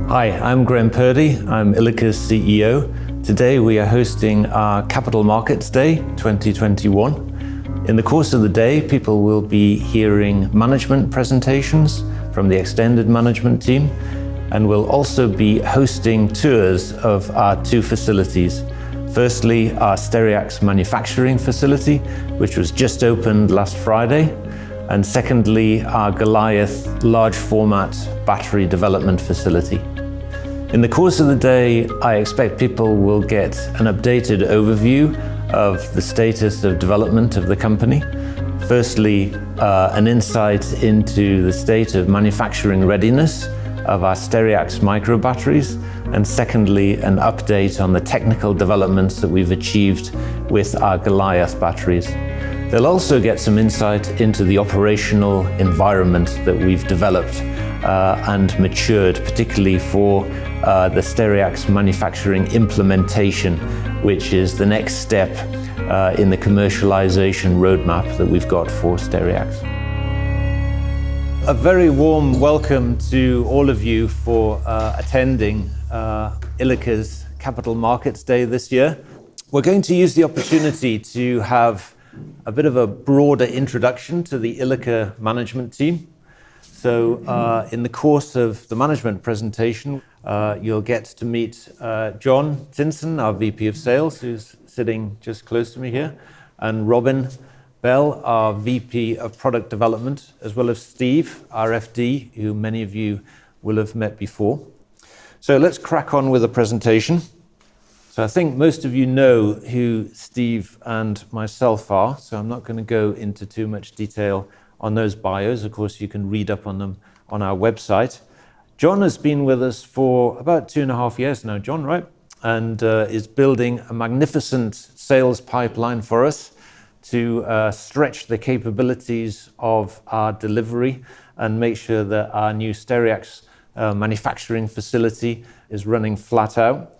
Hi, I'm Graeme Purdy. I'm Ilika's CEO. Today we are hosting our Capital Markets Day 2021. In the course of the day, people will be hearing management presentations from the extended management team, and we'll also be hosting tours of our two facilities. Firstly, our Stereax manufacturing facility, which was just opened last Friday, and secondly, our Goliath large format battery development facility. In the course of the day, I expect people will get an updated overview of the status of development of the company. Firstly, an insight into the state of manufacturing readiness of our Stereax micro batteries, and secondly, an update on the technical developments that we've achieved with our Goliath batteries. They'll also get some insight into the operational environment that we've developed and matured, particularly for the Stereax manufacturing implementation, which is the next step in the commercialization roadmap that we've got for Stereax. A very warm welcome to all of you for attending Ilika's Capital Markets Day this year. We're going to use the opportunity to have a bit of a broader introduction to the Ilika management team. So in the course of the management presentation, you'll get to meet John Tinson, our VP of Sales, who's sitting just close to me here, and Robin Bell, our VP of Product Development, as well as Steve, our FD, who many of you will have met before. So let's crack on with the presentation. So I think most of you know who Steve and myself are, so I'm not going to go into too much detail on those bios. Of course, you can read up on them on our website. John has been with us for about 2.5 years now, John, right? And is building a magnificent sales pipeline for us to stretch the capabilities of our delivery and make sure that our new Stereax manufacturing facility is running flat out.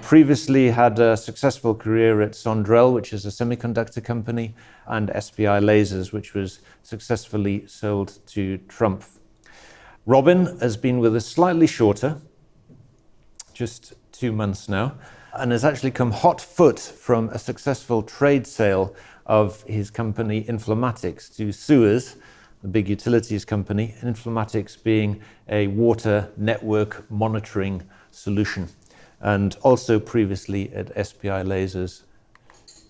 Previously had a successful career at Sondrel, which is a semiconductor company, and SPI Lasers, which was successfully sold to Trump. Robin has been with us slightly shorter, just 2 months now, and has actually come hot foot from a successful trade sale of his company Inflamatics to Suez, the big utilities company, Inflamatics being a water network monitoring solution, and also previously at SPI Lasers.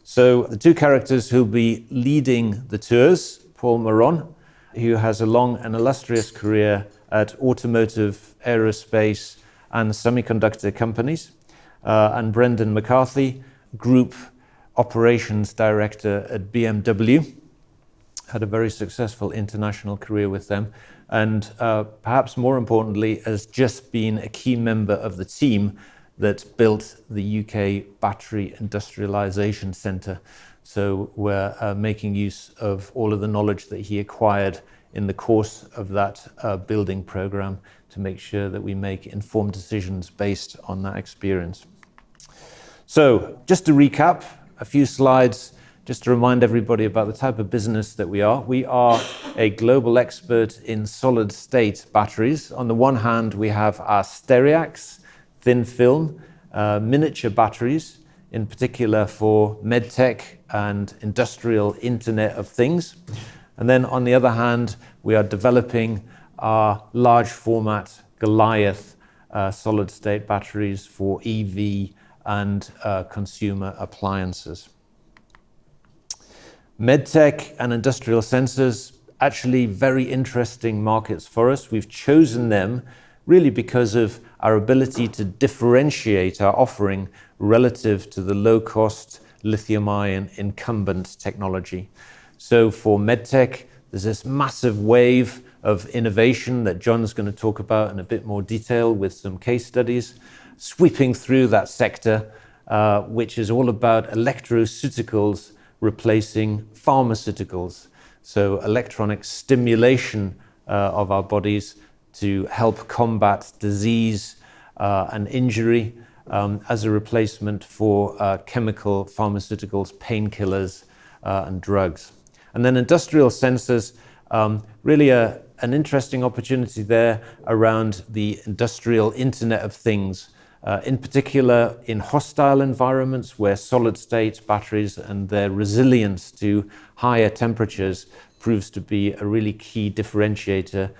So the two characters who'll be leading the tours, Paul Maron, who has a long and illustrious career at automotive, aerospace, and semiconductor companies, and Brendan McCarthy, Group Operations Director at BMW, had a very successful international career with them, and perhaps more importantly, has just been a key member of the team that built the UK Battery Industrialization Centre. So we're making use of all of the knowledge that he acquired in the course of that building program to make sure that we make informed decisions based on that experience. So just to recap, a few slides just to remind everybody about the type of business that we are. We are a global expert in solid state batteries. On the one hand, we have our Stereax thin film miniature batteries, in particular for medtech and industrial Internet of Things. And then on the other hand, we are developing our large format Goliath solid state batteries for EV and consumer appliances. Medtech and industrial sensors, actually very interesting markets for us. We've chosen them really because of our ability to differentiate our offering relative to the low-cost lithium-ion incumbent technology. So for medtech, there's this massive wave of innovation that John's going to talk about in a bit more detail with some case studies, sweeping through that sector, which is all about electroceuticals replacing pharmaceuticals. So electronic stimulation of our bodies to help combat disease and injury as a replacement for chemical pharmaceuticals, painkillers, and drugs. And then industrial sensors, really a an interesting opportunity there around the industrial Internet of Things, in particular in hostile environments where solid-state batteries and their resilience to higher temperatures proves to be a really key differentiator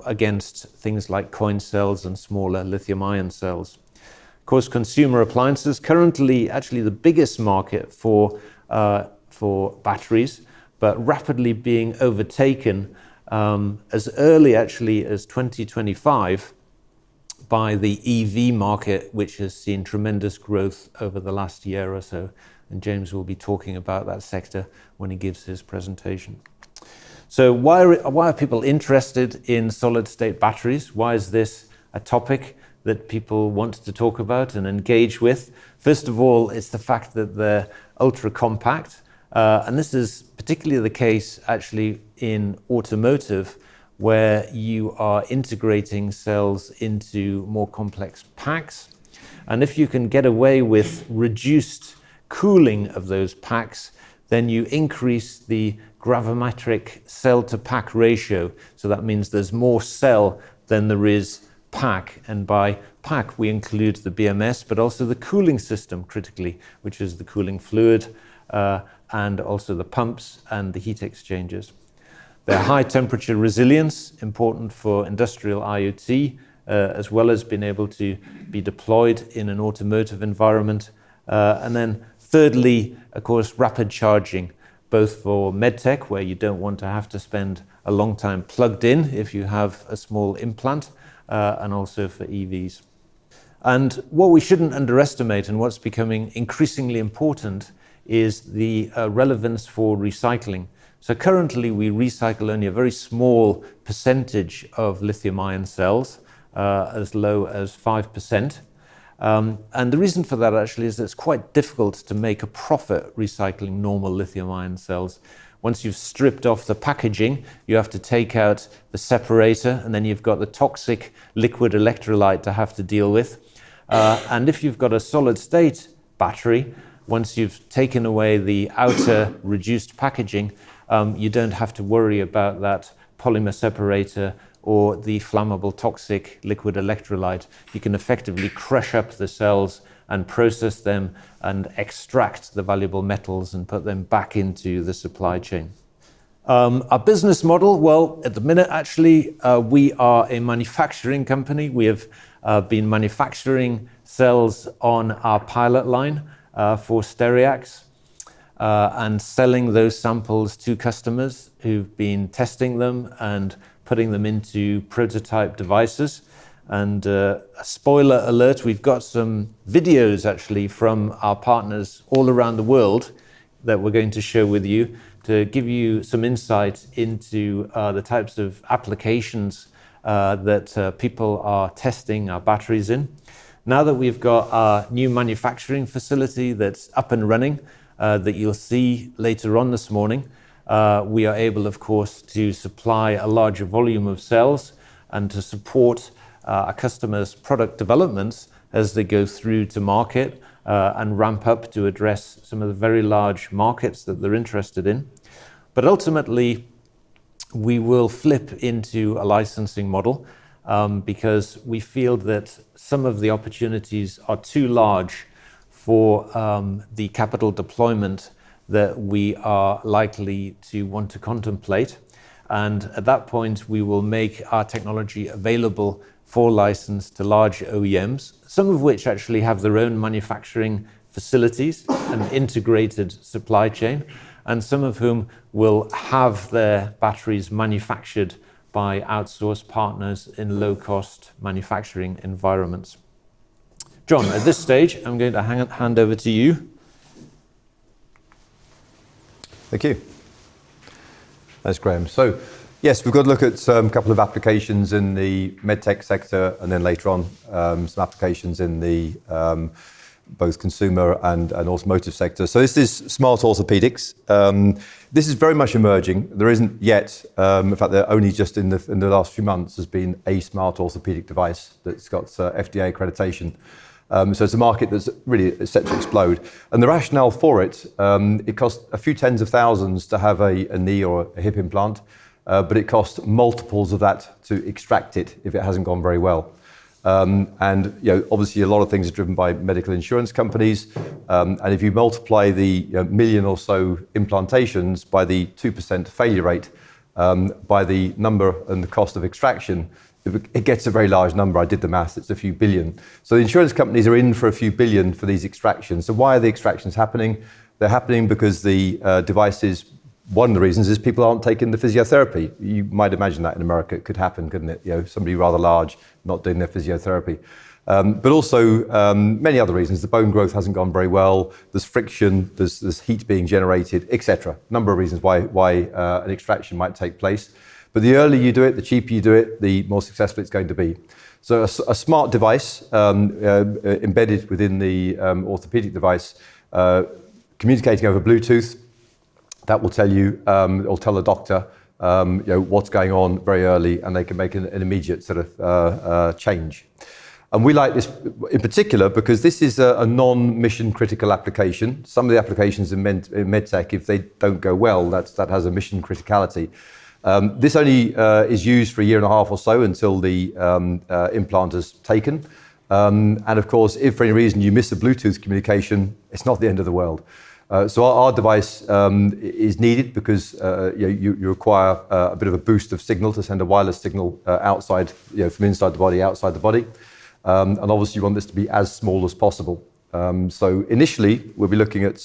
against things like coin cells and smaller lithium-ion cells. Of course, consumer appliances, currently actually the biggest market for batteries, but rapidly being overtaken as early actually as 2025 by the EV market, which has seen tremendous growth over the last year or so. And James will be talking about that sector when he gives his presentation. So why are people interested in solid-state batteries? Why is this a topic that people want to talk about and engage with? First of all, it's the fact that they're ultra compact. And this is particularly the case actually in automotive, where you are integrating cells into more complex packs. And if you can get away with reduced cooling of those packs, then you increase the gravimetric cell to pack ratio. So that means there's more cell than there is pack. And by pack, we include the BMS, but also the cooling system critically, which is the cooling fluid, and also the pumps and the heat exchangers. Their high temperature resilience, important for industrial IoT, as well as being able to be deployed in an automotive environment. And then thirdly, of course, rapid charging, both for medtech, where you don't want to have to spend a long time plugged in if you have a small implant, and also for EVs. And what we shouldn't underestimate, and what's becoming increasingly important, is the relevance for recycling. So currently we recycle only a very small percentage of lithium-ion cells, as low as 5%. And the reason for that actually is that it's quite difficult to make a profit recycling normal lithium-ion cells. Once you've stripped off the packaging, you have to take out the separator, and then you've got the toxic liquid electrolyte to have to deal with. And if you've got a solid-state battery, once you've taken away the outer reduced packaging, you don't have to worry about that polymer separator or the flammable toxic liquid electrolyte. You can effectively crush up the cells and process them and extract the valuable metals and put them back into the supply chain. Our business model, well, at the minute actually, we are a manufacturing company. We have been manufacturing cells on our pilot line for Stereax and selling those samples to customers who've been testing them and putting them into prototype devices. And a spoiler alert, we've got some videos actually from our partners all around the world that we're going to share with you to give you some insight into the types of applications that people are testing our batteries in. Now that we've got our new manufacturing facility that's up and running, that you'll see later on this morning, we are able, of course, to supply a larger volume of cells and to support our customers' product developments as they go through to market and ramp up to address some of the very large markets that they're interested in. But ultimately, we will flip into a licensing model because we feel that some of the opportunities are too large for the capital deployment that we are likely to want to contemplate. And at that point, we will make our technology available for license to large OEMs, some of which actually have their own manufacturing facilities and integrated supply chain, and some of whom will have their batteries manufactured by outsourced partners in low-cost manufacturing environments. John, at this stage, I'm going to hand over to you. Thank you. Thanks, Graeme. So, yes, we've got to look at a couple of applications in the medtech sector, and then later on, some applications in the both consumer and automotive sector. So this is smart orthopaedics. This is very much emerging. There isn't yet, in fact, there only just in the last few months has been a smart orthopaedic device that's got FDA accreditation. So it's a market that's really set to explode. And the rationale for it, it costs a few tens of thousands to have a knee or a hip implant. but it costs multiples of that to extract it if it hasn't gone very well. And obviously a lot of things are driven by medical insurance companies, and if you multiply the million or so implantations by the 2% failure rate, by the number and the cost of extraction, it gets a very large number. I did the maths, it's a few billion. So the insurance companies are in for a few billion for these extractions. So why are the extractions happening? They're happening because the devices, one of the reasons is people aren't taking the physiotherapy. You might imagine that in America, it could happen, couldn't it? Somebody rather large not doing their physiotherapy. But also many other reasons. The bone growth hasn't gone very well. There's friction, there's heat being generated, etc. Number of reasons why an extraction might take place. But the earlier you do it, the cheaper you do it, the more successful it's going to be. So a smart device embedded within the orthopedic device, communicating over Bluetooth, that will tell you, or tell the doctor, what's going on very early, and they can make an immediate sort of change. And we like this in particular because this is a non-mission critical application. Some of the applications in medtech, if they don't go well, that has a mission criticality. This only is used for a year and a half or so until the implant is taken. And of course, if for any reason you miss a Bluetooth communication, it's not the end of the world. So our device is needed because you require a bit of a boost of signal to send a wireless signal outside, from inside the body, outside the body. And obviously you want this to be as small as possible. So initially, we'll be looking at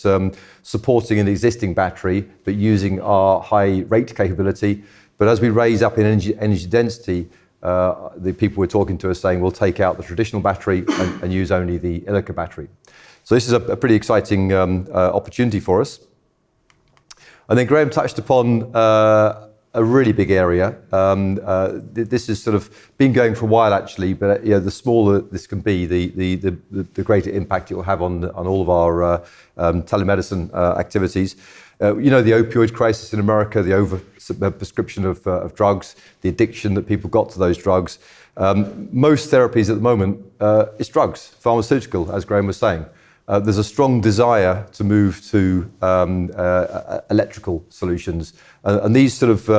supporting an existing battery, but using our high rate capability. But as we raise up in energy density, the people we're talking to are saying we'll take out the traditional battery and use only the Ilika battery. So this is a pretty exciting opportunity for us. And then Graeme touched upon a really big area. This has sort of been going for a while actually, but the smaller this can be, the greater impact it will have on all of our telemedicine activities. The opioid crisis in America, the overprescription of drugs, the addiction that people got to those drugs. Most therapies at the moment is drugs, pharmaceutical, as Graeme was saying. There's a strong desire to move to electrical solutions. And these sort of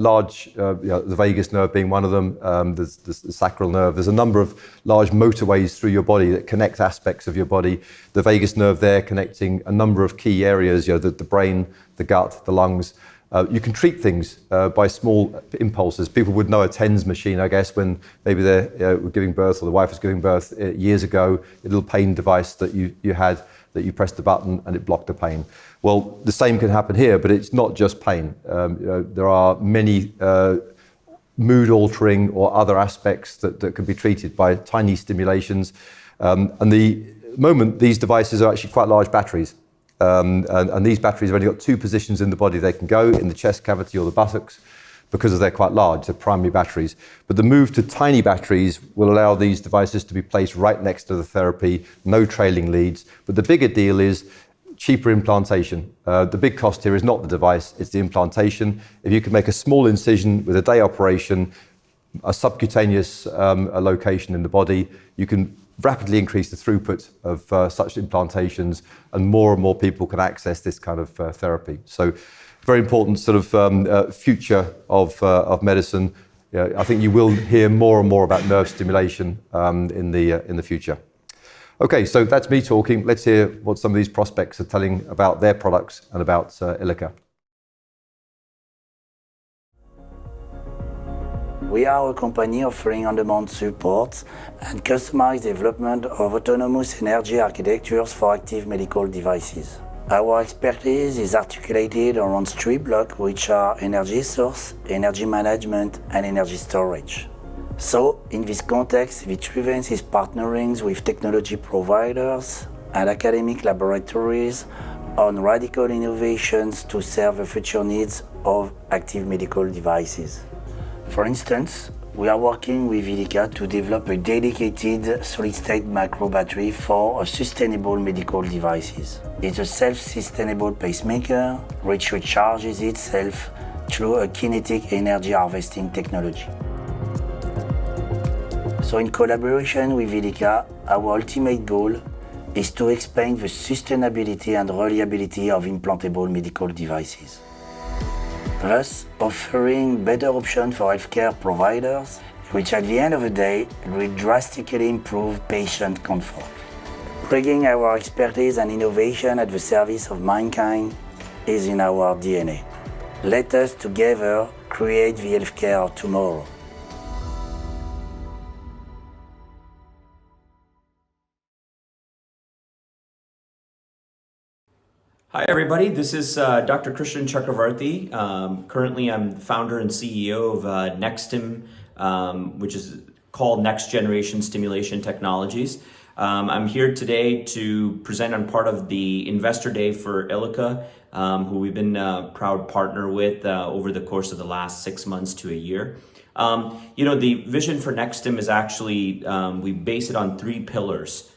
large, the vagus nerve being one of them, there's the sacral nerve. There's a number of large motorways through your body that connect aspects of your body. The vagus nerve there connecting a number of key areas, the brain, the gut, the lungs. You can treat things by small impulses. People would know a TENS machine, I guess, when maybe they were giving birth or the wife was giving birth years ago, a little pain device that you had, that you pressed the button and it blocked the pain. Well, the same can happen here, but it's not just pain. There are many mood-altering or other aspects that can be treated by tiny stimulations. And the moment, these devices are actually quite large batteries. And these batteries have only got two positions in the body they can go, in the chest cavity or the buttocks, because they're quite large, they're primary batteries. But the move to tiny batteries will allow these devices to be placed right next to the therapy, no trailing leads. But the bigger deal is cheaper implantation. The big cost here is not the device, it's the implantation. If you can make a small incision with a day operation, a subcutaneous location in the body, you can rapidly increase the throughput of such implantations, and more people can access this kind of therapy. So very important sort of future of medicine. I think you will hear more and more about nerve stimulation in the future. Okay, so that's me talking. Let's hear what some of these prospects are telling about their products and about Ilika. We are a company offering on-demand support and customized development of autonomous energy architectures for active medical devices. Our expertise is articulated around three blocks, which are energy source, energy management, and energy storage. So, in this context, Vitruvens is partnering with technology providers and academic laboratories on radical innovations to serve the future needs of active medical devices. For instance, we are working with Ilika to develop a dedicated solid-state macro battery for sustainable medical devices. It's a self-sustainable pacemaker which recharges itself through a kinetic energy harvesting technology. So in collaboration with Ilika, our ultimate goal is to explain the sustainability and reliability of implantable medical devices. thus offering better options for healthcare providers, which at the end of the day will drastically improve patient comfort. Bringing our expertise and innovation at the service of mankind is in our DNA. Let us together create the healthcare of tomorrow. Hi everybody, this is Dr. Christian Chakravarti. Currently I'm the founder and CEO of NXT STIM, which is called Next Generation Stimulation Technologies. I'm here today to present on part of the Investor Day for Ilika, who we've been a proud partner with over the course of the last 6 months to a year. The vision for NXT STIM is actually, we base it on 3 pillars,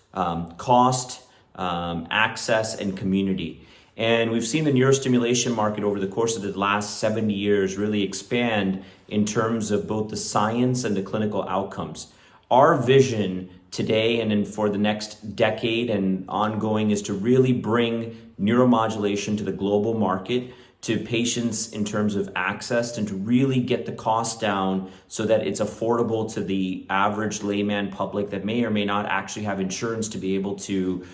cost, access, and community. And we've seen the neurostimulation market over the course of the last 70 years really expand in terms of both the science and the clinical outcomes. Our vision today and for the next decade and ongoing is to really bring neuromodulation to the global market, to patients in terms of access, and to really get the cost down so that it's affordable to the average layman public that may or may not actually have insurance to be able to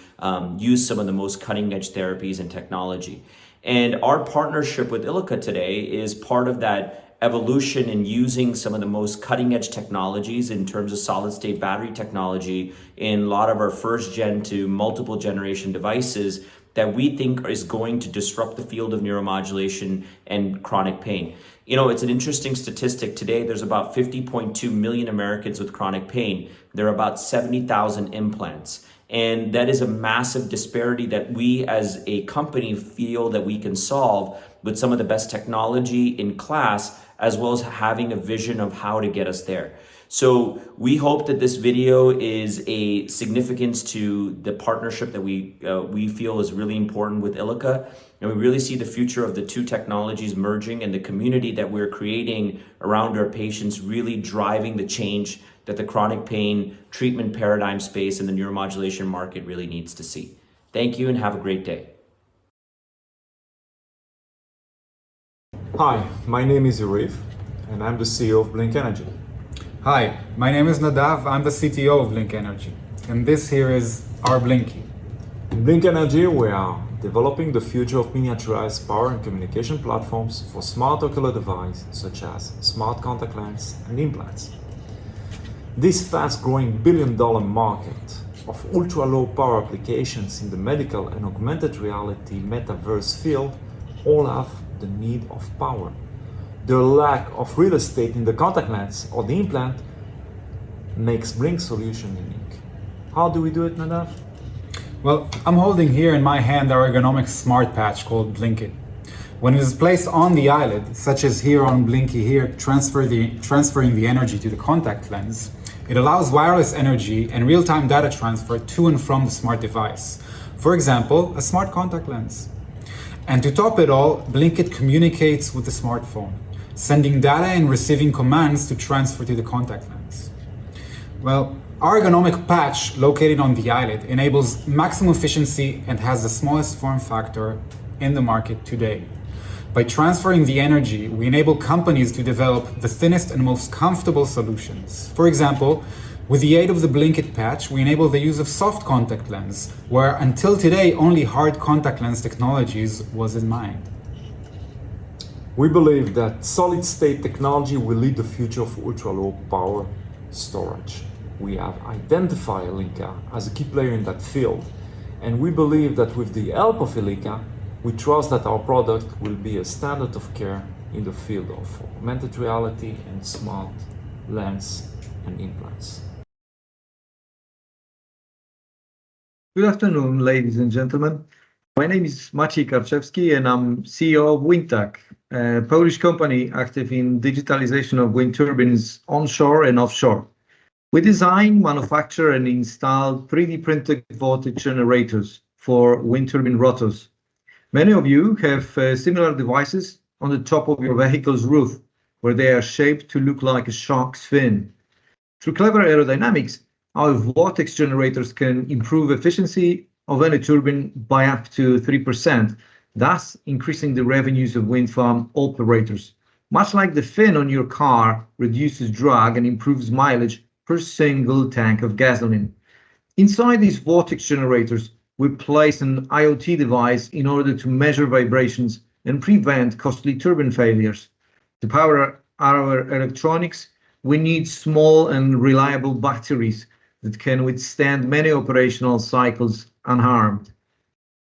use some of the most cutting edge therapies and technology. And our partnership with Ilika today is part of that evolution in using some of the most cutting edge technologies in terms of solid state battery technology in a lot of our first gen to multiple generation devices that we think is going to disrupt the field of neuromodulation and chronic pain. You know, it's an interesting statistic. Today, there's about 50.2 million Americans with chronic pain. There are about 70,000 implants. And that is a massive disparity that we as a company feel that we can solve with some of the best technology in class, as well as having a vision of how to get us there. So we hope that this video is a significance to the partnership that we feel is really important with Ilika. And we really see the future of the 2 technologies merging and the community that we're creating around our patients really driving the change that the chronic pain treatment paradigm space and the neuromodulation market really needs to see. Thank you and have a great day. Hi, my name is Yuriv and I'm the CEO of Blink Energy. Hi, my name is Nadav, I'm the CTO of Blink Energy, and this here is our Blinky. In Blink Energy, we are developing the future of miniaturized power and communication platforms for smart ocular devices such as smart contact lens and implants. This fast-growing billion-dollar market of ultra-low power applications in the medical and augmented reality metaverse field all have the need of power. The lack of real estate in the contact lens or the implant makes Blink's solution unique. How do we do it, Nadav? Well, I'm holding here in my hand our ergonomic smart patch called Blinky. When it is placed on the eyelid, such as here on Blinky here, transferring the energy to the contact lens, it allows wireless energy and real-time data transfer to and from the smart device. For example, a smart contact lens. And to top it all, Blinkit communicates with the smartphone, sending data and receiving commands to transfer to the contact lens. Well, our ergonomic patch located on the eyelid enables maximum efficiency and has the smallest form factor in the market today. By transferring the energy, we enable companies to develop the thinnest and most comfortable solutions. For example, with the aid of the Blinkit patch, we enable the use of soft contact lens, where until today only hard contact lens technologies was in mind. We believe that solid-state technology will lead the future of ultra-low power storage. We have identified Ilika as a key player in that field, and we believe that with the help of Ilika, we trust that our product will be a standard of care in the field of augmented reality and smart lens and implants. Good afternoon, ladies and gentlemen. My name is Maciej Karczewski and I'm CEO of WindTak, a Polish company active in digitalization of wind turbines onshore and offshore. We design, manufacture and install 3D printed voltage generators for wind turbine rotors. Many of you have similar devices on the top of your vehicle's roof, where they are shaped to look like a shark's fin. Through clever aerodynamics, our vortex generators can improve efficiency of any turbine by up to 3%, thus increasing the revenues of wind farm operators. Much like the fin on your car reduces drag and improves mileage per single tank of gasoline. Inside these vortex generators, we place an IoT device in order to measure vibrations and prevent costly turbine failures. To power our electronics, we need small and reliable batteries that can withstand many operational cycles unharmed.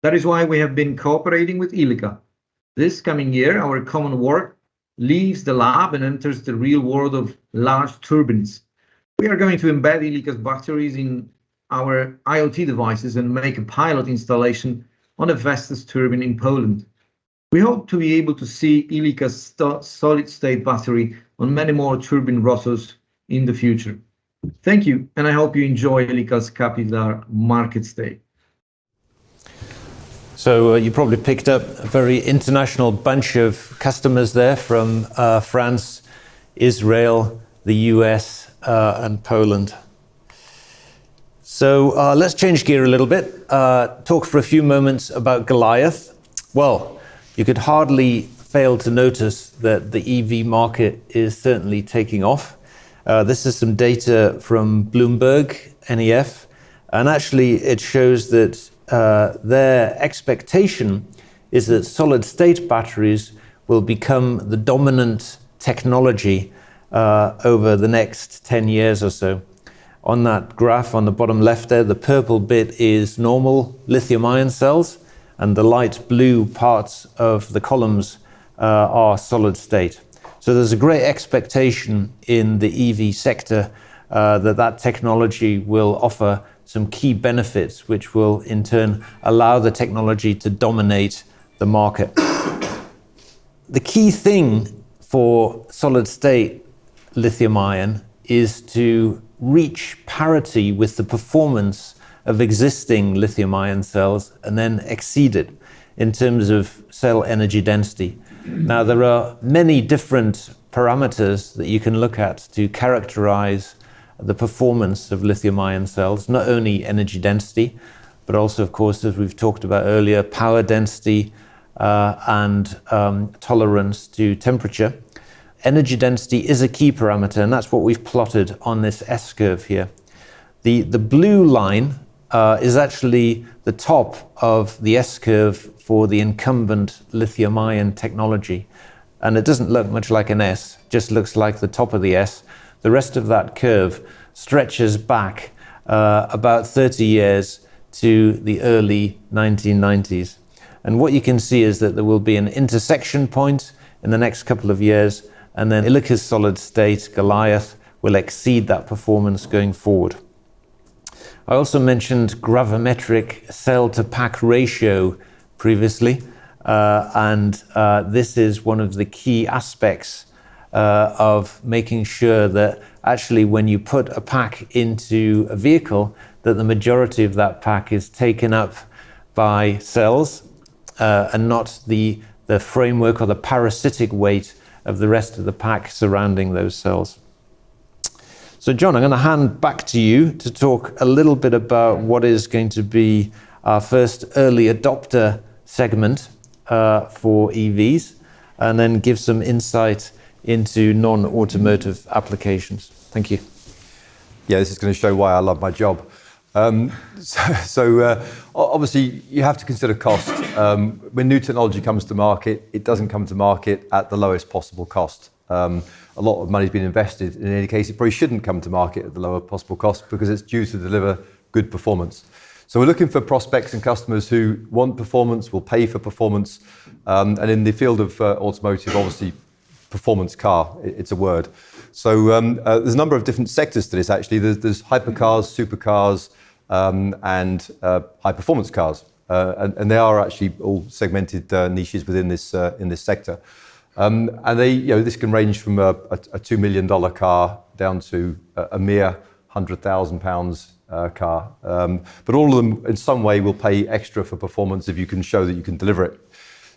That is why we have been cooperating with Ilika. This coming year, our common work leaves the lab and enters the real world of large turbines. We are going to embed Ilika's batteries in our IoT devices and make a pilot installation on a Vestas turbine in Poland. We hope to be able to see Ilika's solid-state battery on many more turbine rotors in the future. Thank you, and I hope you enjoy Ilika's Capital Markets Day. So you probably picked up a very international bunch of customers there from France, Israel, the US, and Poland. So let's change gear a little bit, talk for a few moments about Goliath. Well, you could hardly fail to notice that the EV market is certainly taking off. This is some data from Bloomberg, NEF, and actually it shows that their expectation is that solid-state batteries will become the dominant technology over the next 10 years or so. On that graph on the bottom left there, the purple bit is normal lithium-ion cells, and the light blue parts of the columns are solid-state. So there's a great expectation in the EV sector that technology will offer some key benefits, which will in turn allow the technology to dominate the market. The key thing for solid-state lithium-ion is to reach parity with the performance of existing lithium-ion cells and then exceed it in terms of cell energy density. Now, there are many different parameters that you can look at to characterize the performance of lithium-ion cells, not only energy density, but also, of course, as we've talked about earlier, power density and tolerance to temperature. Energy density is a key parameter, and that's what we've plotted on this S-curve here. The blue line is actually the top of the S-curve for the incumbent lithium-ion technology. And it doesn't look much like an S, just looks like the top of the S. The rest of that curve stretches back about 30 years to the early 1990s. And what you can see is that there will be an intersection point in the next couple of years, and then Ilika's solid-state Goliath will exceed that performance going forward. I also mentioned gravimetric cell-to-pack ratio previously, and this is one of the key aspects of making sure that actually when you put a pack into a vehicle, that the majority of that pack is taken up by cells and not the framework or the parasitic weight of the rest of the pack surrounding those cells. So John, I'm going to hand back to you to talk a little bit about what is going to be our first early adopter segment for EVs, and then give some insight into non-automotive applications. Thank you. Yeah, this is going to show why I love my job. Obviously, you have to consider cost. When new technology comes to market, it doesn't come to market at the lowest possible cost. A lot of money has been invested. In any case, it probably shouldn't come to market at the lowest possible cost because it's due to deliver good performance. So we're looking for prospects and customers who want performance, will pay for performance. And in the field of automotive, obviously, performance car, it's a word. So there's a number of different sectors to this, actually. There's hypercars, supercars, and high-performance cars. And they are actually all segmented niches within this sector. And this can range from a $2 million car down to a mere £100,000 car. But all of them, in some way, will pay extra for performance if you can show that you can deliver it.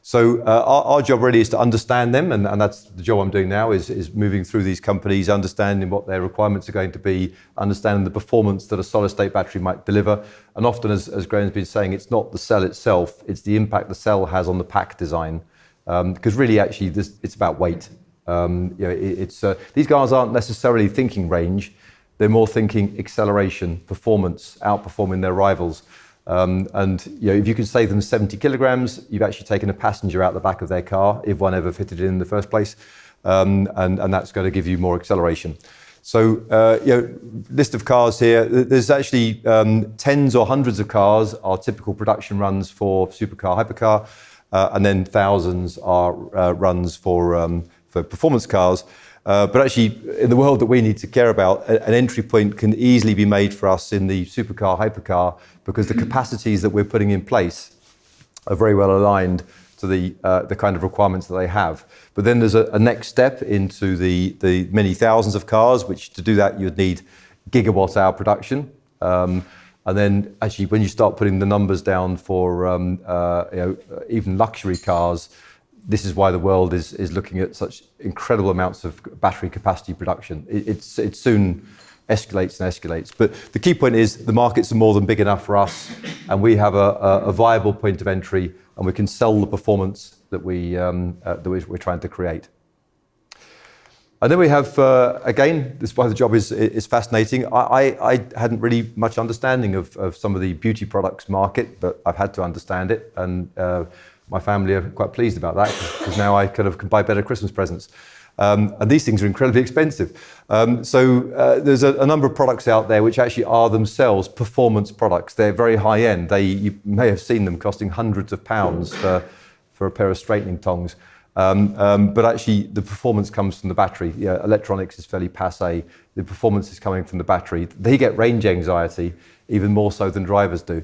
So our job really is to understand them, and that's the job I'm doing now, is moving through these companies, understanding what their requirements are going to be, understanding the performance that a solid-state battery might deliver. And often, as Graeme's been saying, it's not the cell itself, it's the impact the cell has on the pack design. Because really, actually, it's about weight. These guys aren't necessarily thinking range, they're more thinking acceleration, performance, outperforming their rivals. And if you can save them 70 kilograms, you've actually taken a passenger out the back of their car, if one ever fitted it in the first place, and that's going to give you more acceleration. So, list of cars here. There's actually tens or hundreds of cars are typical production runs for supercar, hypercar, and then thousands are runs for performance cars. But actually, in the world that we need to care about, an entry point can easily be made for us in the supercar, hypercar, because the capacities that we're putting in place are very well aligned to the kind of requirements that they have. But then there's a next step into the many thousands of cars, which to do that you'd need gigawatt hour production. And then actually, when you start putting the numbers down for even luxury cars, this is why the world is looking at such incredible amounts of battery capacity production. It soon escalates and escalates. But the key point is the markets are more than big enough for us, and we have a viable point of entry, and we can sell the performance that we're trying to create. And then we have, again, this is why the job is fascinating. I hadn't really much understanding of some of the beauty products market, but I've had to understand it, and my family are quite pleased about that, because now I kind of can buy better Christmas presents. And these things are incredibly expensive. So there's a number of products out there which actually are themselves performance products. They're very high end. You may have seen them costing hundreds of pounds for a pair of straightening tongs. But actually the performance comes from the battery. Electronics is fairly passé. The performance is coming from the battery. They get range anxiety even more so than drivers do.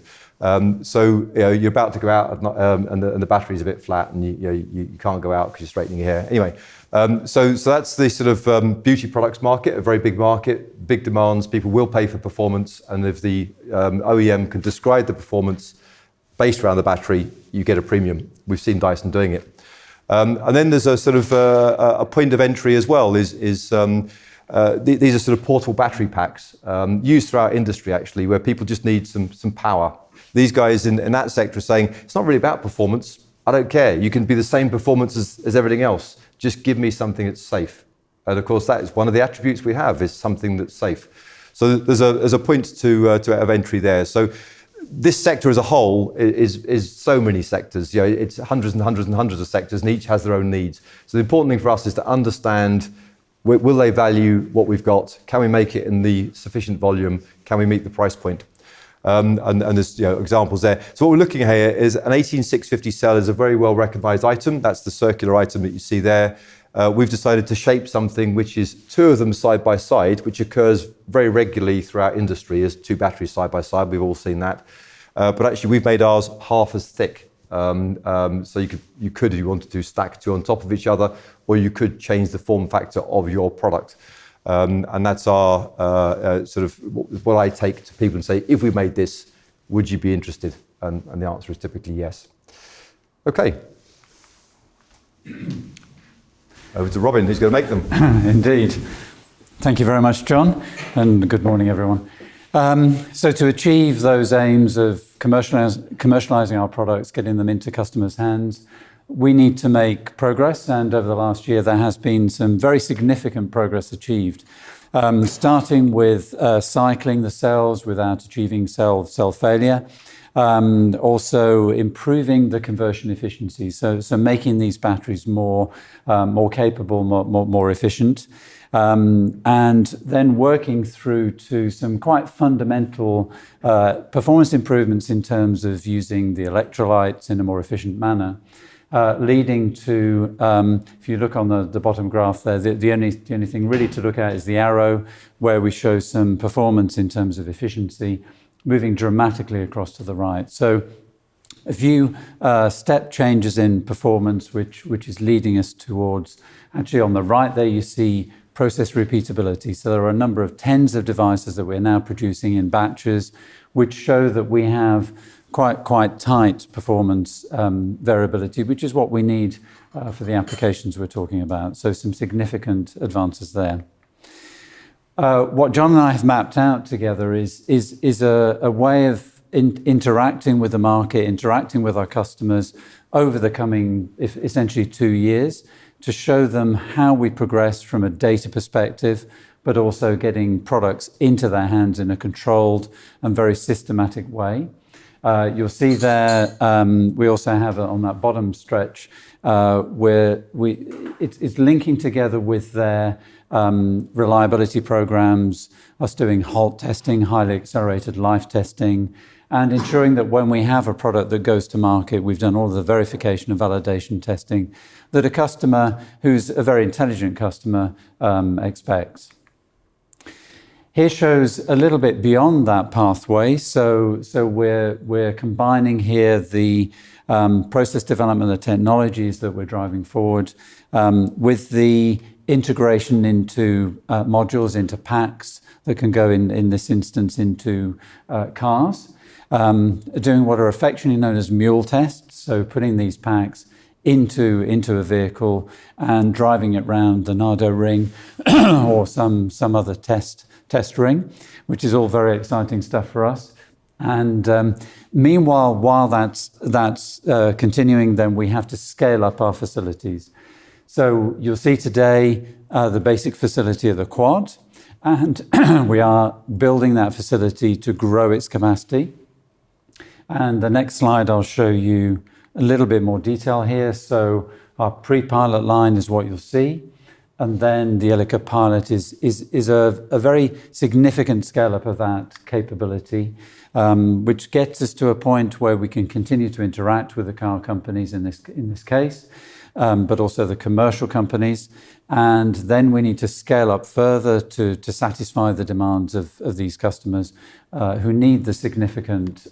So you're about to go out and the battery's a bit flat, and you can't go out because you're straightening your hair. Anyway, so that's the sort of beauty products market, a very big market, big demands. People will pay for performance, and if the OEM can describe the performance based around the battery, you get a premium. We've seen Dyson doing it. And then there's a sort of a point of entry as well. These are sort of portable battery packs used throughout industry, actually, where people just need some power. These guys in that sector are saying, it's not really about performance. I don't care. You can be the same performance as everything else. Just give me something that's safe. And of course, that is one of the attributes we have, is something that's safe. So there's a point of entry there. So this sector as a whole is so many sectors. It's hundreds and hundreds and hundreds of sectors, and each has their own needs. So the important thing for us is to understand, will they value what we've got? Can we make it in the sufficient volume? Can we meet the price point? And there's examples there. So what we're looking at here is an 18650 cell is a very well recognized item. That's the circular item that you see there. We've decided to shape something which is two of them side by side, which occurs very regularly throughout industry as two batteries side by side. We've all seen that. But actually we've made ours half as thick. So you could, if you wanted to, stack two on top of each other, or you could change the form factor of your product. And that's our sort of what I take to people and say, if we made this, would you be interested? And the answer is typically yes. Okay. Over to Robin, who's going to make them. Indeed. Thank you very much, John, and good morning, everyone. So to achieve those aims of commercializing our products, getting them into customers' hands, we need to make progress, and over the last year there has been some very significant progress achieved. Starting with cycling the cells without achieving cell failure, also improving the conversion efficiency, so making these batteries more capable, more efficient, and then working through to some quite fundamental performance improvements in terms of using the electrolytes in a more efficient manner. Leading to, if you look on the bottom graph there, the only thing really to look at is the arrow, where we show some performance in terms of efficiency, moving dramatically across to the right. So a few step changes in performance, which is leading us towards, actually on the right there you see process repeatability. So there are a number of tens of devices that we're now producing in batches, which show that we have quite tight performance variability, which is what we need for the applications we're talking about. So some significant advances there. What John and I have mapped out together is a way of interacting with the market, interacting with our customers over the coming, essentially 2 years, to show them how we progress from a data perspective, but also getting products into their hands in a controlled and very systematic way. You'll see there, we also have on that bottom stretch where it's linking together with their reliability programs, us doing HALT testing, highly accelerated life testing, and ensuring that when we have a product that goes to market, we've done all the verification and validation testing that a customer who's a very intelligent customer expects. Here shows a little bit beyond that pathway. So we're combining here the process development, the technologies that we're driving forward with the integration into modules, into packs that can go in this instance into cars, doing what are affectionately known as mule tests. So putting these packs into a vehicle and driving it around the Nardo ring or some other test ring, which is all very exciting stuff for us. And meanwhile, while that's continuing, then we have to scale up our facilities. So you'll see today the basic facility of the quad, and we are building that facility to grow its capacity. And the next slide, I'll show you a little bit more detail here. So our pre-pilot line is what you'll see. And then the Ilika pilot is a very significant scale up of that capability, which gets us to a point where we can continue to interact with the car companies in this case, but also the commercial companies. And then we need to scale up further to satisfy the demands of these customers who need the significant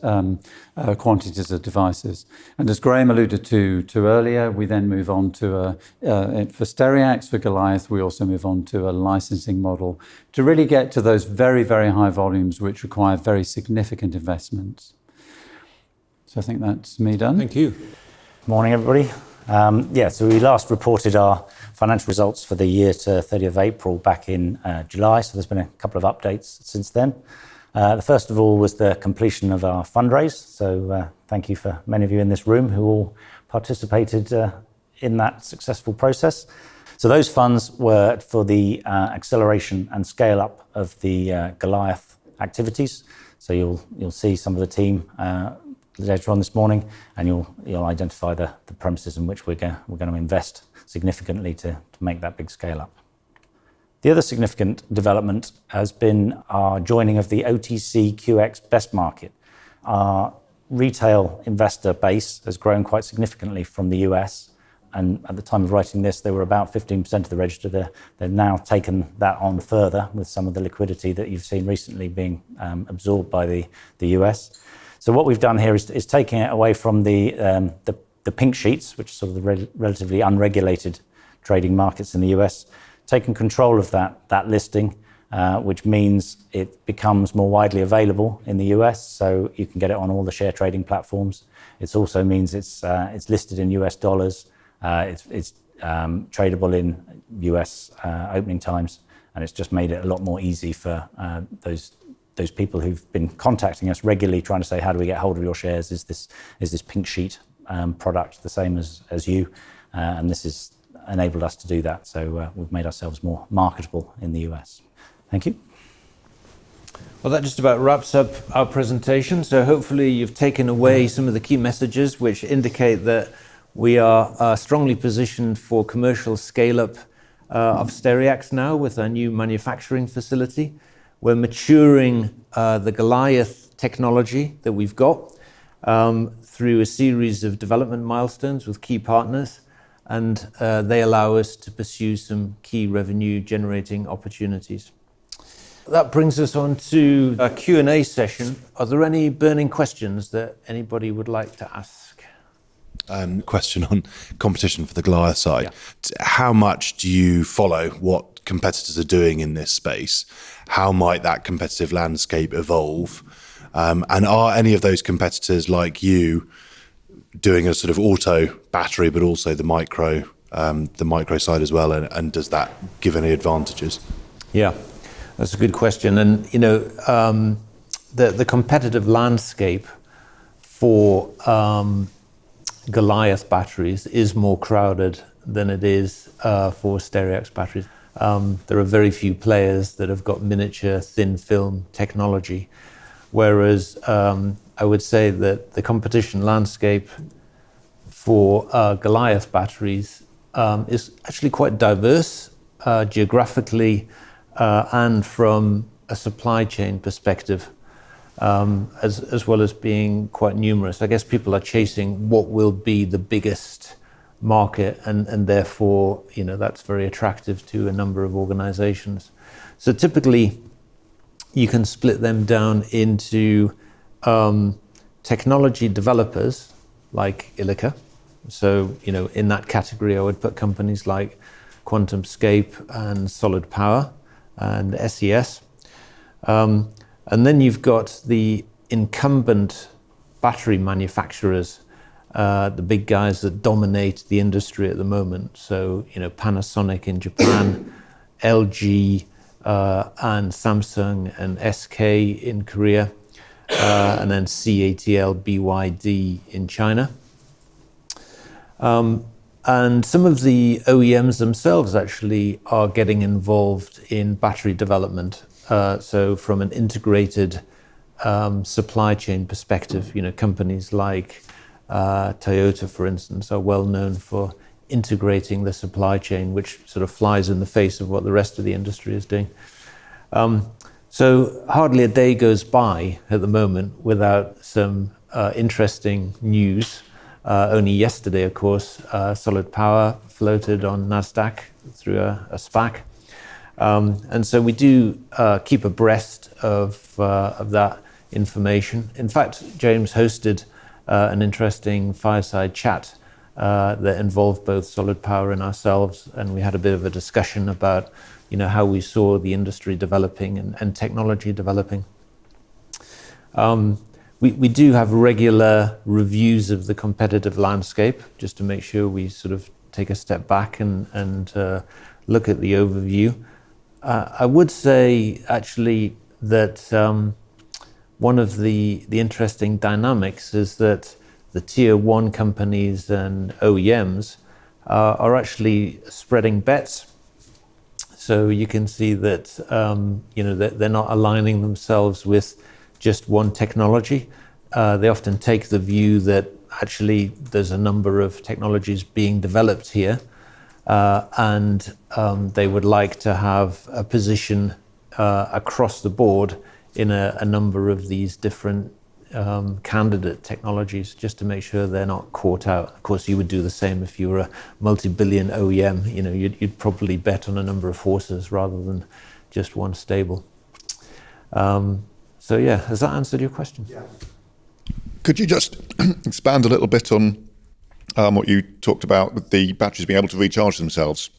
quantities of devices. And as Graeme alluded to earlier, we then move on to for Stereax, for Goliath, we also move on to a licensing model to really get to those very, very high volumes, which require very significant investments. So I think that's me done. Thank you. Morning, everybody. So we last reported our financial results for the year to 30th of April back in July. So there's been a couple of updates since then. The first of all was the completion of our fundraise. So thank you for many of you in this room who all participated in that successful process. So those funds were for the acceleration and scale up of the Goliath activities. So you'll see some of the team later on this morning, and you'll identify the premises in which we're going to invest significantly to make that big scale up. The other significant development has been our joining of the OTCQX best market. Our retail investor base has grown quite significantly from the US, and at the time of writing this, they were about 15% of the register. They've now taken that on further with some of the liquidity that you've seen recently being absorbed by the US. So what we've done here is taking it away from the pink sheets, which are sort of the relatively unregulated trading markets in the US, taking control of that listing, which means it becomes more widely available in the US, so you can get it on all the share trading platforms. It also means it's listed in US dollars, it's tradable in US opening times, and it's just made it a lot more easy for those people who've been contacting us regularly trying to say, how do we get hold of your shares? Is this pink sheet product the same as you? And this has enabled us to do that. So we've made ourselves more marketable in the US. Thank you. Well, that just about wraps up our presentation. So hopefully you've taken away some of the key messages which indicate that we are strongly positioned for commercial scale-up of Stereax now with our new manufacturing facility. We're maturing the Goliath technology that we've got through a series of development milestones with key partners, and they allow us to pursue some key revenue generating opportunities. That brings us on to a Q&A session. Are there any burning questions that anybody would like to ask? Question on competition for the Goliath side. Yeah. How much do you follow what competitors are doing in this space? How might that competitive landscape evolve? And are any of those competitors like you doing a sort of auto battery, but also the micro side as well? And does that give any advantages? Yeah, that's a good question. And the competitive landscape for Goliath batteries is more crowded than it is for Stereax batteries. There are very few players that have got miniature thin film technology, whereas I would say that the competition landscape for Goliath batteries is actually quite diverse geographically and from a supply chain perspective, as well as being quite numerous. I guess people are chasing what will be the biggest market, and therefore, that's very attractive to a number of organizations. So typically, you can split them down into technology developers like Ilika. So, in that category, I would put companies like QuantumScape and Solid Power and SES. And then you've got the incumbent battery manufacturers, the big guys that dominate the industry at the moment. So, Panasonic in Japan, LG, and Samsung and SK in Korea, and then CATL, BYD in China. And some of the OEMs themselves actually are getting involved in battery development. So from an integrated supply chain perspective, companies like Toyota, for instance, are well known for integrating the supply chain, which sort of flies in the face of what the rest of the industry is doing. So hardly a day goes by at the moment without some interesting news. Only yesterday, of course, Solid Power floated on NASDAQ through a SPAC. And so we do keep abreast of that information. In fact, James hosted an interesting fireside chat that involved both Solid Power and ourselves, and we had a bit of a discussion about how we saw the industry developing and technology developing. We do have regular reviews of the competitive landscape, just to make sure we sort of take a step back and look at the overview. I would say actually that one of the interesting dynamics is that the tier one companies and OEMs are actually spreading bets. So you can see that that they're not aligning themselves with just one technology. They often take the view that actually there's a number of technologies being developed here, and they would like to have a position across the board in a number of these different candidate technologies, just to make sure they're not caught out. Of course, you would do the same if you were a multi-billion OEM. You'd probably bet on a number of horses rather than just one stable. So yeah, has that answered your question? Yeah. Could you just expand a little bit on what you talked about with the batteries being able to recharge themselves,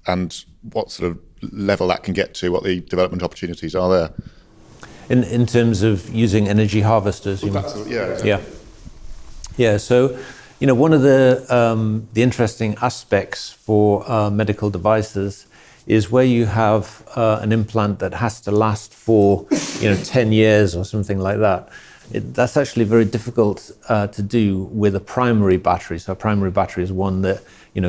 and what sort of level that can get to, what the development opportunities are there? In terms of using energy harvesters, you mean? Yeah, exactly. Yeah. So, one of the interesting aspects for medical devices is where you have an implant that has to last for 10 years or something like that. That's actually very difficult to do with a primary battery. So a primary battery is one that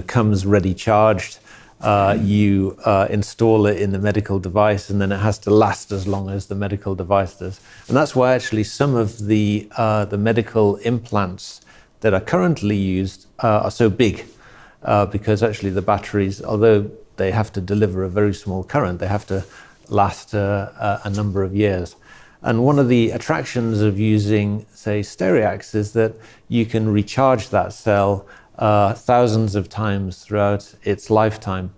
comes ready charged. You install it in the medical device, and then it has to last as long as the medical device does. And that's why actually some of the medical implants that are currently used are so big, because actually the batteries, although they have to deliver a very small current, they have to last a number of years. And one of the attractions of using, say, Stereax is that you can recharge that cell thousands of times throughout its lifetime.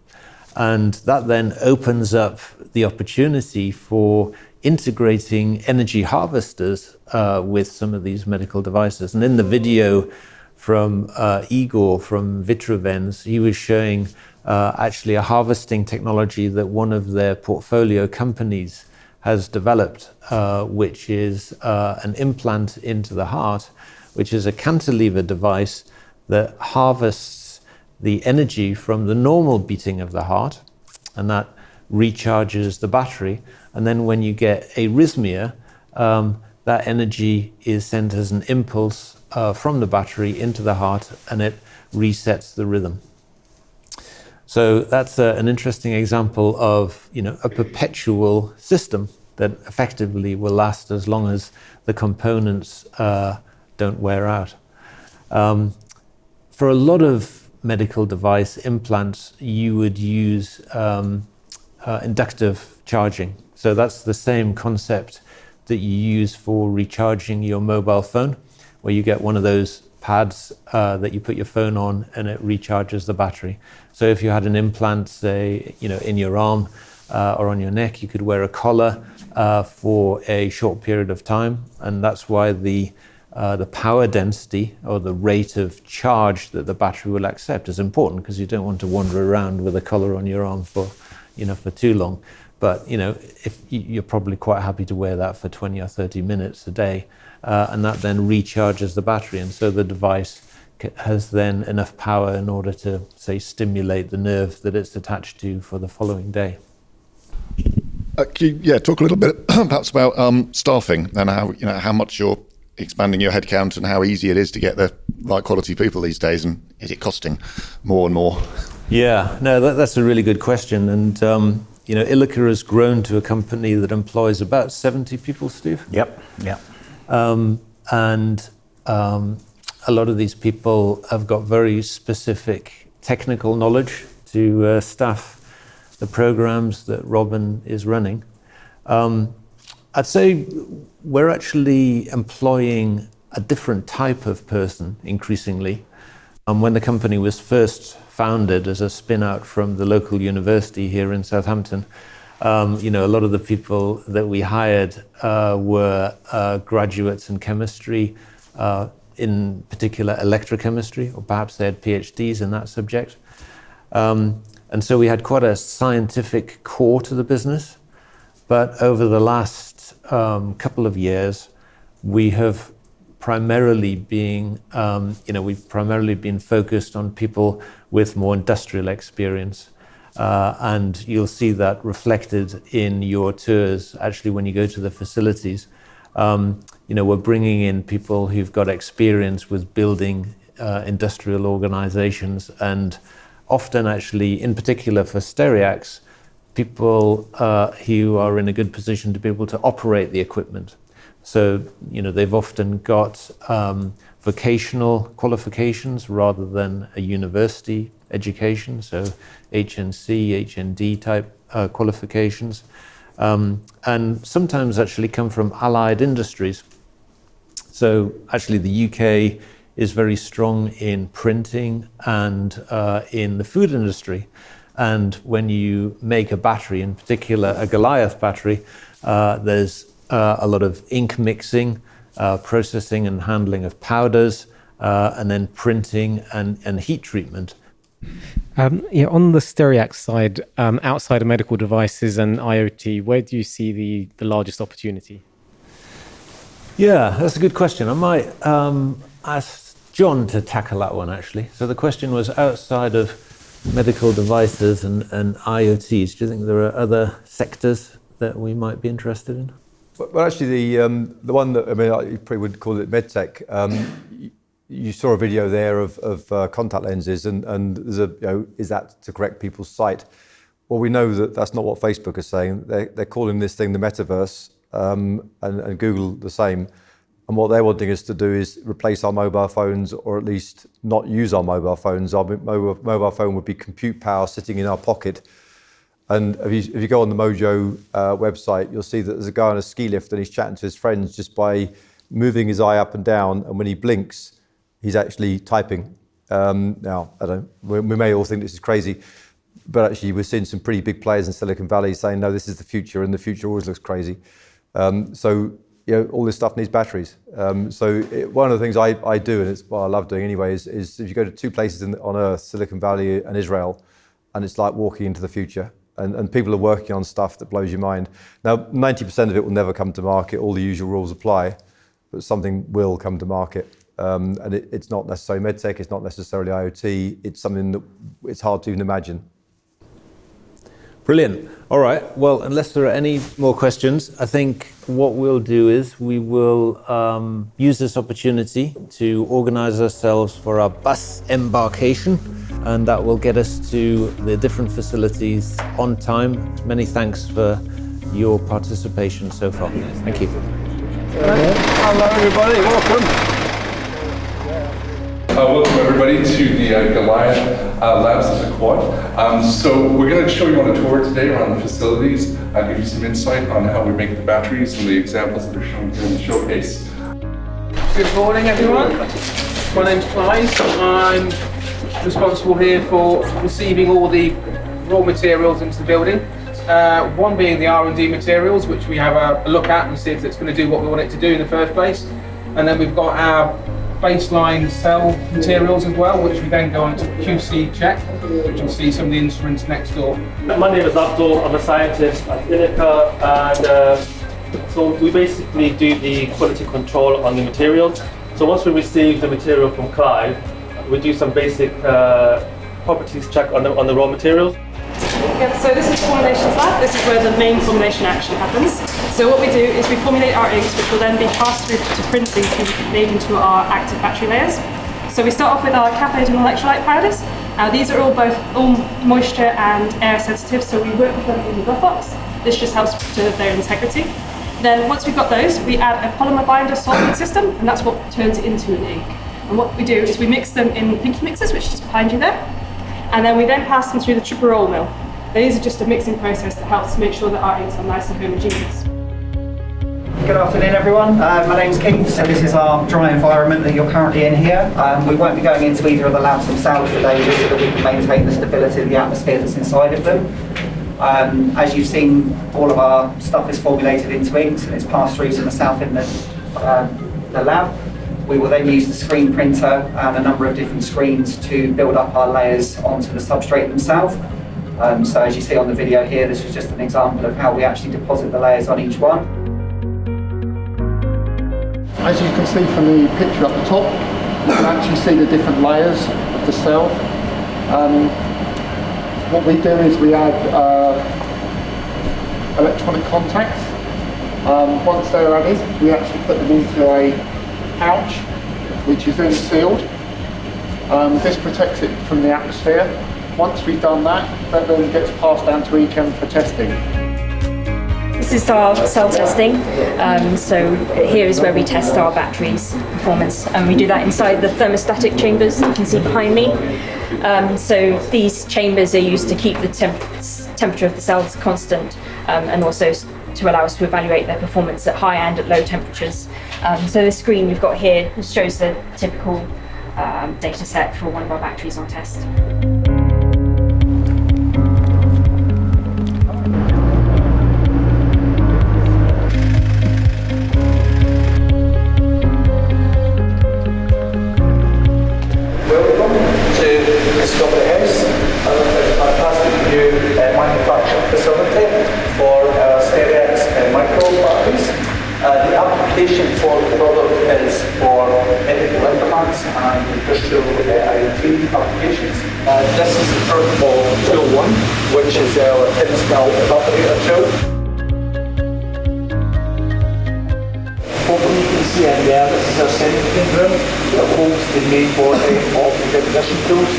And that then opens up the opportunity for integrating energy harvesters with some of these medical devices. And in the video from Igor from Vitruvens, he was showing actually a harvesting technology that one of their portfolio companies has developed, which is an implant into the heart, which is a cantilever device that harvests the energy from the normal beating of the heart, and that recharges the battery. And then when you get arrhythmia, that energy is sent as an impulse from the battery into the heart, and it resets the rhythm. So that's an interesting example of, a perpetual system that effectively will last as long as the components don't wear out. For a lot of medical device implants, you would use inductive charging. So that's the same concept that you use for recharging your mobile phone, where you get one of those pads that you put your phone on and it recharges the battery. So if you had an implant, say, in your arm or on your neck, you could wear a collar for a short period of time, and that's why the power density or the rate of charge that the battery will accept is important, because you don't want to wander around with a collar on your arm for too long. But if you're probably quite happy to wear that for 20 or 30 minutes a day, and that then recharges the battery, and so the device has then enough power in order to, say, stimulate the nerve that it's attached to for the following day. Can you talk a little bit perhaps about staffing and how much you're expanding your headcount and how easy it is to get the right quality people these days, and is it costing more and more? Yeah, no, that's a really good question. And Ilika has grown to a company that employs about 70 people, Steve. Yep. And a lot of these people have got very specific technical knowledge to staff the programs that Robin is running. I'd say we're actually employing a different type of person increasingly. When the company was first founded as a spin-out from the local university here in Southampton, a lot of the people that we hired were graduates in chemistry, in particular electrochemistry, or perhaps they had PhDs in that subject. And so we had quite a scientific core to the business. But over the last couple of years, we have primarily been, we've primarily been focused on people with more industrial experience. And you'll see that reflected in your tours, actually, when you go to the facilities. We're bringing in people who've got experience with building industrial organizations, and often actually, in particular for Stereax, people who are in a good position to be able to operate the equipment. So, they've often got vocational qualifications rather than a university education, so HNC, HND type qualifications, and sometimes actually come from allied industries. So actually the UK is very strong in printing and in the food industry. And when you make a battery, in particular a Goliath battery, there's a lot of ink mixing, processing and handling of powders, and then printing and heat treatment. On the Stereax side, outside of medical devices and IoT, where do you see the largest opportunity? Yeah, that's a good question. I might ask John to tackle that one, actually. So the question was outside of medical devices and IoTs. Do you think there are other sectors that we might be interested in? Well, actually, the one that, you probably would call it medtech. You saw a video there of contact lenses, and there's is that to correct people's sight? Well, we know that that's not what Facebook is saying. They're calling this thing the metaverse, and Google the same. And what they're wanting us to do is replace our mobile phones, or at least not use our mobile phones. Our mobile phone would be compute power sitting in our pocket. And if you go on the Mojo website, you'll see that there's a guy on a ski lift and he's chatting to his friends just by moving his eye up and down. And when he blinks, he's actually typing. Now, we may all think this is crazy, but actually we're seeing some pretty big players in Silicon Valley saying, no, this is the future, and the future always looks crazy. So all this stuff needs batteries. One of the things I do, and it's what I love doing anyway, is if you go to two places on Earth, Silicon Valley and Israel, and it's like walking into the future. and people are working on stuff that blows your mind. Now, 90% of it will never come to market, all the usual rules apply, but something will come to market. And it's not necessarily medtech, it's not necessarily IoT, it's something that it's hard to even imagine. Brilliant. All right. Well, unless there are any more questions, I think what we'll do is we will use this opportunity to organize ourselves for our bus embarkation, and that will get us to the different facilities on time. Many thanks for your participation so far. Thank you. Hello, everybody. Welcome. Welcome everybody to the Goliath Labs at the Quad. So we're going to show you on a tour today around the facilities, give you some insight on how we make the batteries and the examples that are shown here in the showcase. Good morning everyone. My name's Clive. I'm responsible here for receiving all the raw materials into the building. One being the R&D materials, which we have a look at and see if it's going to do what we want it to do in the first place. And then we've got our baseline cell materials as well, which we then go on to QC check, which you'll see some of the instruments next door. My name is Abdul, I'm a scientist at Ilika, and so we basically do the quality control on the materials. So once we receive the material from Clive, we do some basic properties check on the raw materials. Yeah, so this is formulations lab. This is where the main formulation actually happens. So what we do is we formulate our inks, which will then be passed through to printing to be made into our active battery layers. So we start off with our cathode and electrolyte powders. These are all moisture and air sensitive, so we work with them in the glove box. This just helps preserve their integrity. Then once we've got those, we add a polymer binder solvent system, and that's what turns it into an ink. And what we do is we mix them in pinky mixers, which is just behind you there. And then we then pass them through the triple roll mill. These are just a mixing process that helps make sure that our inks are nice and homogeneous. Good afternoon everyone, my name's Keith, so this is our dry environment that you're currently in here. We won't be going into either of the labs themselves today just so that we can maintain the stability of the atmosphere that's inside of them. As you've seen, all of our stuff is formulated into inks and it's passed through to the south in the lab. We will then use the screen printer and a number of different screens to build up our layers onto the substrate themselves. So as you see on the video here, this is just an example of how we actually deposit the layers on each one. As you can see from the picture up the top, you can actually see the different layers of the cell. What we do is we add electronic contacts. Once they're added, we actually put them into a pouch, which is then sealed. This protects it from the atmosphere. Once we've done that, that then gets passed down to EChem for testing. This is our cell testing. So here is where we test our batteries' performance, and we do that inside the thermostatic chambers that you can see behind me. So these chambers are used to keep the temperature of the cells constant, and also to allow us to evaluate their performance at high and at low temperatures. So the screen we've got here shows the typical data set for one of our batteries on test. Manufacturing facility for Stereax batteries. The application for the product is for medical implants and industrial IoT applications. This is the portable tool 1, which is our Tinson evaporator tool. Hopefully you can see in there, this is our semi-clean room that holds the main body of the deposition tools.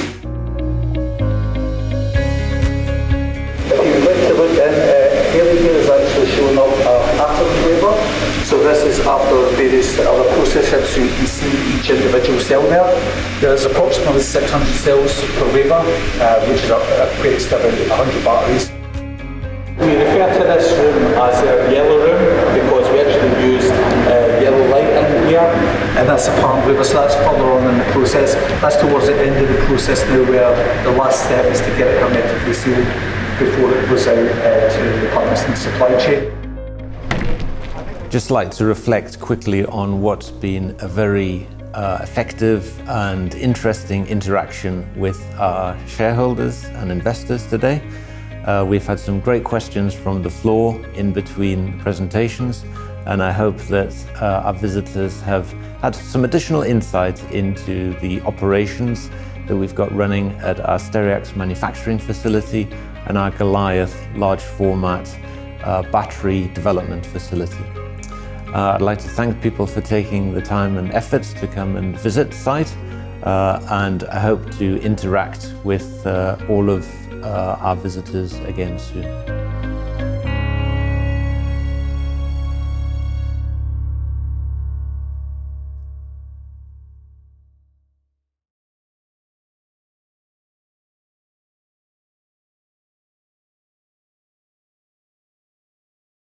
Here is actually showing up a pattern flavor. So this is after various other processes, so you can see each individual cell there. There's approximately 600 cells per waver, which is equates to about 100 batteries. We refer to this room as our yellow room because we actually use yellow light in here, and that's a part waver, so that's further on in the process. That's towards the end of the process now, where the last step is to get it hermetically sealed before it goes out to the partners in the supply chain. Just like to reflect quickly on what's been a very effective and interesting interaction with our shareholders and investors today. We've had some great questions from the floor in between presentations, and I hope that our visitors have had some additional insight into the operations that we've got running at our Stereax manufacturing facility and our Goliath large format battery development facility. I'd like to thank people for taking the time and efforts to come and visit the site, and I hope to interact with all of our visitors again soon.